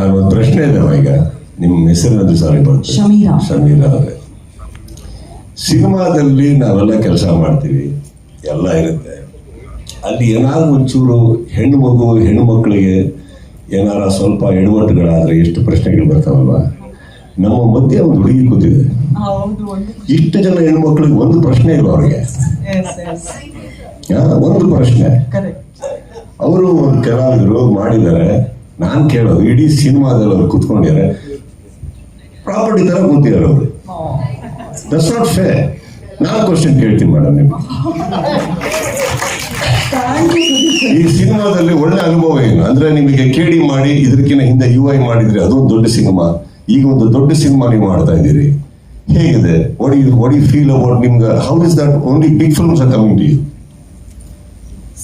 ನಾನು ಒಂದು ಪ್ರಶ್ನೆ ಇದ್ದಾವ ಈಗ ನಿಮ್ಮ ಹೆಸರಿನದ್ದು ಸಾರಿ ಬರ್ತದೆ. ಶಮೀರಾ ಅವರೇ, ಸಿನಿಮಾದಲ್ಲಿ ನಾವೆಲ್ಲ ಕೆಲಸ ಮಾಡ್ತೀವಿ, ಎಲ್ಲ ಇರುತ್ತೆ. ಅಲ್ಲಿ ಏನಾದ್ರು ಒಂಚೂರು ಹೆಣ್ಣು ಮಕ್ಕಳಿಗೆ ಏನಾರ ಸ್ವಲ್ಪ ಎಡವಟ್ಟುಗಳಾದ್ರೆ ಎಷ್ಟು ಪ್ರಶ್ನೆಗಳು ಬರ್ತಾವಲ್ವ. ನಮ್ಮ ಮಧ್ಯೆ ಒಂದು ಹುಡುಗಿ ಕೂತಿದೆ, ಇಷ್ಟು ಜನ ಹೆಣ್ಮಕ್ಳಿಗೆ ಒಂದು ಪ್ರಶ್ನೆ ಇಲ್ಲ ಅವ್ರಿಗೆ. ಒಂದು ಪ್ರಶ್ನೆ ಅವರು ಒಂದು ಕಲಾವಿದರು ಮಾಡಿದ್ದಾರೆ. ನಾನು ಕೇಳೋದು, ಇಡೀ ಸಿನಿಮಾದಲ್ಲಿ ಅವ್ರು ಕೂತ್ಕೊಂಡಿದ್ದಾರೆ, ಪ್ರಾಪರ್ಟಿ ತರ ಕೂತಿದ್ದಾರೆ ಅವರು. That's not fair. ನಾನು ಕ್ವಶನ್ ಕೇಳ್ತೀನಿ ಮೇಡಮ್, ನಿಮ್ಗೆ ಈ ಸಿನಿಮಾದಲ್ಲಿ ಒಳ್ಳೆ ಅನುಭವ ಏನು ಅಂದ್ರೆ, ನಿಮಗೆ ಕೇಳಿ ಮಾಡಿ ಇದಕ್ಕಿಂತ ಹಿಂದೆ UI ಮಾಡಿದ್ರೆ ಅದೊಂದು ದೊಡ್ಡ ಸಿನಿಮಾ, ಈಗ ಒಂದು ದೊಡ್ಡ ಸಿನಿಮಾ ನೀವು ಮಾಡ್ತಾ ಇದ್ದೀರಿ, ಹೇಗಿದೆ? ವಾಟ್ ಯು ಫೀಲ್ ಅಬೌಟ್ ನಿಮ್ಗೆ? How is that only big films are coming to you?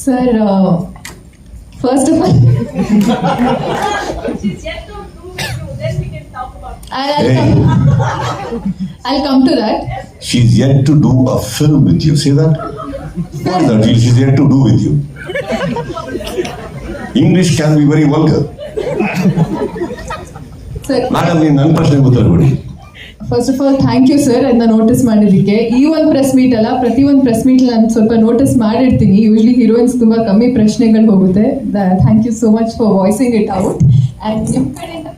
Sir, first of all I'll come to that. She's yet to do a film with you. Say that. What that? She's yet to do with you. English can be very vulgar. Sir, madam, ನೀವು ನನ್ನ ಪ್ರಶ್ನೆಗೆ ಉತ್ತರ ಕೊಡಿ. First of all thank you sir ಅದನ್ನ notice ಮಾಡಿದ್ದಕ್ಕೆ. ಈ ಒಂದು press meet ಅಲ್ಲ, ಪ್ರತಿ ಒಂದು ಪ್ರೆಸ್ ಮೀಟ್ ನಾನು ಸ್ವಲ್ಪ ನೋಟಿಸ್ ಮಾಡಿರ್ತೀನಿ. ಯೂಶ್ಲಿ ಹೀರೋಯಿನ್ಸ್ ತುಂಬಾ ಕಮ್ಮಿ ಪ್ರಶ್ನೆಗಳು ಹೋಗುತ್ತೆ. Thank you so much for voicing it out. And ನಿಮ್ಮ ಕಡೆಯಿಂದ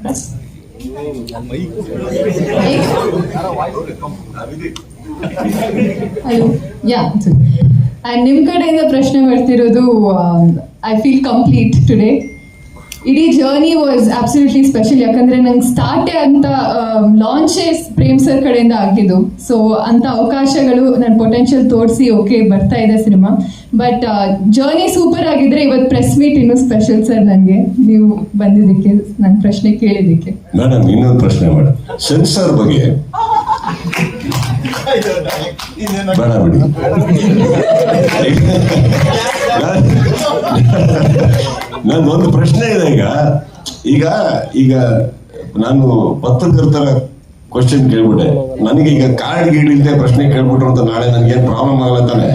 ಹಲೋ, ಯಾ, ಅಂಡ್ ನಿಮ್ಮ ಕಡೆಯಿಂದ ಪ್ರಶ್ನೆ ಬರ್ತಿರೋದು, ಐ ಫೀಲ್ ಕಂಪ್ಲೀಟ್ ಟುಡೇ. ಇಡೀ ಜರ್ನಿ ವಾಸ್ ಅಬ್ಸಲ್ಯೂಟ್ಲಿ ಸ್ಪೆಷಲ್. ಯಾಕಂದ್ರೆ ನಂಗೆ ಸ್ಟಾರ್ಟೇ ಅಂತ ಲಾಂಚೇ ಪ್ರೇಮ್ ಸರ್ ಕಡೆಯಿಂದ ಆಗಿದ್ದು. ಸೊ ಅಂತ ಅವಕಾಶಗಳು ನನ್ನ ಪೊಟೆನ್ಷಿಯಲ್ ತೋರಿಸಿ ಓಕೆ ಬರ್ತಾ ಇದೆ ಸಿನಿಮಾ. ಬಟ್ ಜರ್ನಿ ಸೂಪರ್ ಆಗಿದ್ರೆ ಇವತ್ತು ಪ್ರೆಸ್ ಮೀಟ್ ಇನ್ನೂ ಸ್ಪೆಷಲ್ ಸರ್. ನನಗೆ ನೀವು ಬಂದಿದ್ದಕ್ಕೆ, ನನ್ನ ಪ್ರಶ್ನೆ ಕೇಳಿದ್ದಕ್ಕೆ. ಮೇಡಮ್, ಇನ್ನೊಂದು ಪ್ರಶ್ನೆ ಮೇಡಮ್, ಸೆನ್ಸಾರ್ ಬಗ್ಗೆ ಬೇಡ ಬಿಡಿ. ನಂದೊಂದು ಪ್ರಶ್ನೆ ಇದೆ. ಈಗ ನಾನು ಪತ್ರಕರ್ತರ ಕ್ವಶನ್ ಕೇಳ್ಬಿಟ್ಟೆ, ನನಗೆ ಈಗ ಕಾರ್ಡ್ ಗೀಡಿಲ್ದೆ ಪ್ರಶ್ನೆ ಕೇಳ್ಬಿಟ್ರು ಅಂತ ನಾಳೆ ನನಗೇನು ಪ್ರಾಬ್ಲಮ್ ಆಗಲ್ಲ ತಾನೆ?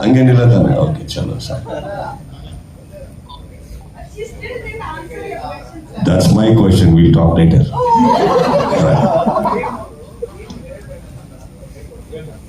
ಹಂಗೇನಿಲ್ಲ ತಾನೆ? ಓಕೆ, ಚಲೋ sir. That's my question. We'll talk later.